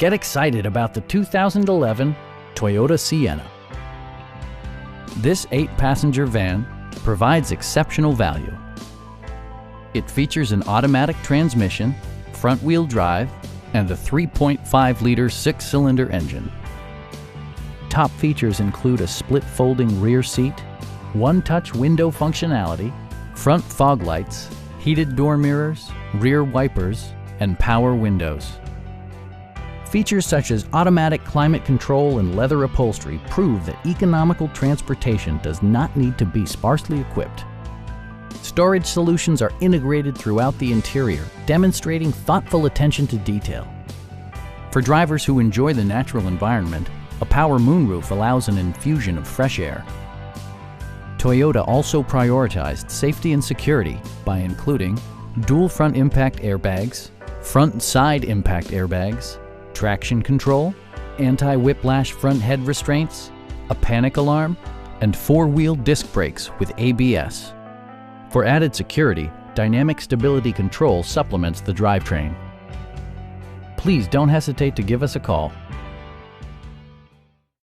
Get excited about the 2011 Toyota Sienna. This 8-passenger van provides exceptional value. It features an automatic transmission, front-wheel drive, and a 3.5-liter 6-cylinder engine. Top features include a split folding rear seat, one-touch window functionality, front fog lights, heated door mirrors, rear wipers, and power windows. Features such as automatic climate control and leather upholstery prove that economical transportation does not need to be sparsely equipped. Storage solutions are integrated throughout the interior, demonstrating thoughtful attention to detail. For drivers who enjoy the natural environment, a power moonroof allows an infusion of fresh air. Toyota also prioritized safety and security by including dual front impact airbags, front and side impact airbags, traction control, anti-whiplash front head restraints, a panic alarm, and 4-wheel disc brakes with ABS. For added security, dynamic stability control supplements the drivetrain. Please don't hesitate to give us a call.